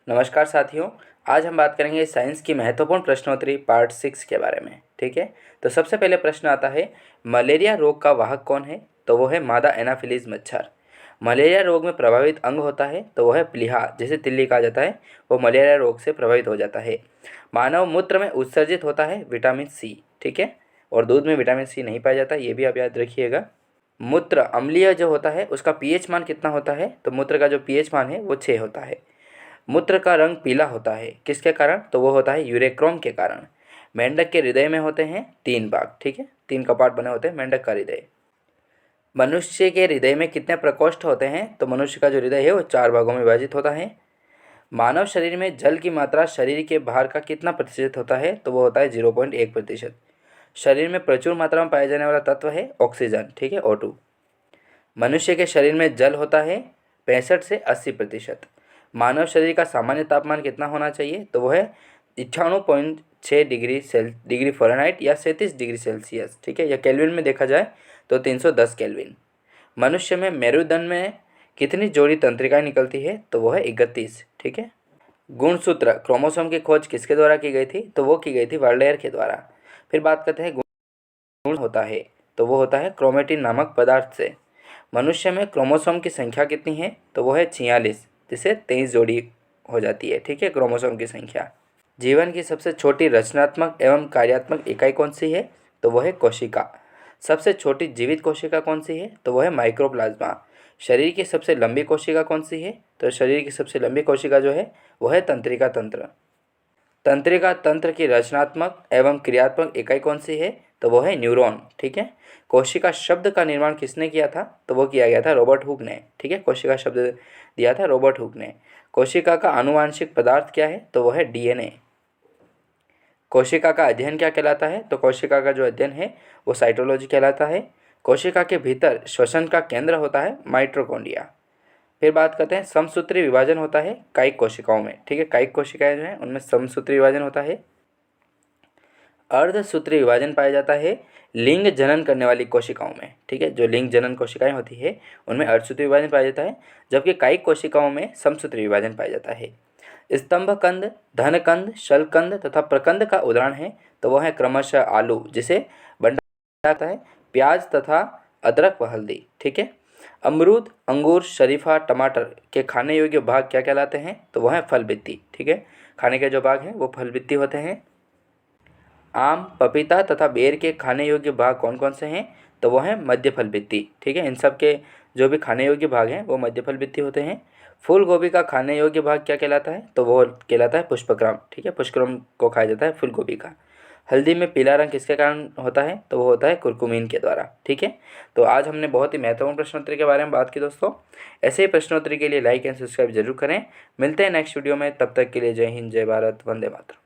नमस्कार साथियों, आज हम बात करेंगे साइंस की महत्वपूर्ण प्रश्नोत्तरी पार्ट 6 के बारे में। ठीक है, तो सबसे पहले प्रश्न आता है, मलेरिया रोग का वाहक कौन है? तो वो है मादा एनाफिलीज मच्छर। मलेरिया रोग में प्रभावित अंग होता है तो वह है प्लीहा, जिसे तिल्ली कहा जाता है, वो मलेरिया रोग से प्रभावित हो जाता है। मानव मूत्र में उत्सर्जित होता है विटामिन सी। ठीक है, और दूध में विटामिन सी नहीं पाया जाता, ये भी आप याद रखिएगा। मूत्र अम्लीय जो होता है उसका पीएच मान कितना होता है? तो मूत्र का जो पीएच मान है वो 6 होता है। मूत्र का रंग पीला होता है, किसके कारण? तो वो होता है यूरेक्रोम के कारण। मेंढक के हृदय में होते हैं 3 भाग। ठीक है, 3 कपाट बने होते हैं मेंढक का हृदय। मनुष्य के हृदय में कितने प्रकोष्ठ होते हैं? तो मनुष्य का जो हृदय है वो 4 भागों में विभाजित होता है। मानव शरीर में जल की मात्रा शरीर के भार का कितना प्रतिशत होता है? तो वो होता है 0.1%। शरीर में प्रचुर मात्रा में पाया जाने वाला तत्व है ऑक्सीजन। ठीक है, O2। मनुष्य के शरीर में जल होता है 65 से 80%। मानव शरीर का सामान्य तापमान कितना होना चाहिए? तो वह है 98.6 डिग्री फ़ारेनहाइट या 37 डिग्री सेल्सियस। ठीक है, या केल्विन में देखा जाए तो 310 केल्विन। मनुष्य में मेरुदंड में कितनी जोड़ी तंत्रिकाएं निकलती है? तो वह है 31। ठीक है, गुणसूत्र क्रोमोसोम की खोज किसके द्वारा की गई थी? तो वो की गई थी वार्लेयर के द्वारा। फिर बात करते हैं गुण होता है, तो वो होता है क्रोमेटिन नामक पदार्थ से। मनुष्य में क्रोमोसोम की संख्या कितनी है? तो वो है 46, जिसे 23 जोड़ी हो जाती है। ठीक है, क्रोमोसोम की संख्या। जीवन की सबसे छोटी रचनात्मक एवं कार्यात्मक इकाई कौन सी है? तो वो है कोशिका। सबसे छोटी जीवित कोशिका कौन सी है? तो वो है माइक्रोप्लाज्मा। शरीर की सबसे लंबी कोशिका कौन सी है? तो शरीर की सबसे लंबी कोशिका जो है वो है तंत्रिका तंत्र। तंत्रिका तंत्र की रचनात्मक एवं क्रियात्मक इकाई कौन सी है? तो वो है न्यूरॉन। ठीक है, कोशिका शब्द का निर्माण किसने किया था? तो वो किया गया था रॉबर्ट हुक ने। ठीक है, कोशिका शब्द दिया था रॉबर्ट हुक ने। कोशिका का आनुवांशिक पदार्थ क्या है? तो वो है डीएनए। कोशिका का अध्ययन क्या कहलाता है? तो कोशिका का जो अध्ययन है वो साइटोलॉजी कहलाता है। कोशिका के भीतर श्वसन का केंद्र होता है माइटोकॉन्ड्रिया। फिर बात करते हैं, समसूत्री विभाजन होता है कायिक कोशिकाओं में। ठीक है, कायिक कोशिकाएं जो हैं उनमें समसूत्री विभाजन होता है। अर्धसूत्री विभाजन पाया जाता है लिंग जनन करने वाली कोशिकाओं में। ठीक है, जो लिंग जनन कोशिकाएं होती है उनमें अर्धसूत्री विभाजन पाया जाता है, जबकि कायिक कोशिकाओं में समसूत्री विभाजन पाया जाता है। स्तंभकंद, धनकंद, शलकंद तथा प्रकंद का उदाहरण है, तो वह है क्रमशः आलू, जिसे भंडारा जाता है, प्याज तथा अदरक व हल्दी। ठीक है, अमरूद, अंगूर, शरीफा, टमाटर के खाने योग्य भाग क्या कहलाते हैं? तो वह है फल भित्ति। ठीक है, खाने के जो भाग हैं वो फल भित्ति होते हैं। आम, पपीता तथा बेर के खाने योग्य भाग कौन कौन से हैं? तो वो हैं मध्य फल भित्ति। ठीक है, इन सब के जो भी खाने योग्य भाग हैं वो मध्य फल भित्ति होते हैं। फूल गोभी का खाने योग्य भाग क्या कहलाता है? तो वो कहलाता है पुष्पक्रम। ठीक है, पुष्पक्रम को खाया जाता है फूल गोभी का। हल्दी में पीला रंग किसके कारण होता है? तो वो होता है कुरकुमीन के द्वारा। ठीक है, तो आज हमने बहुत ही महत्वपूर्ण प्रश्नोत्तरी के बारे में बात की दोस्तों। ऐसे ही प्रश्नोत्तरी के लिए लाइक एंड सब्सक्राइब जरूर करें। मिलते हैं नेक्स्ट वीडियो में, तब तक के लिए जय हिंद, जय भारत, वंदे मातरम।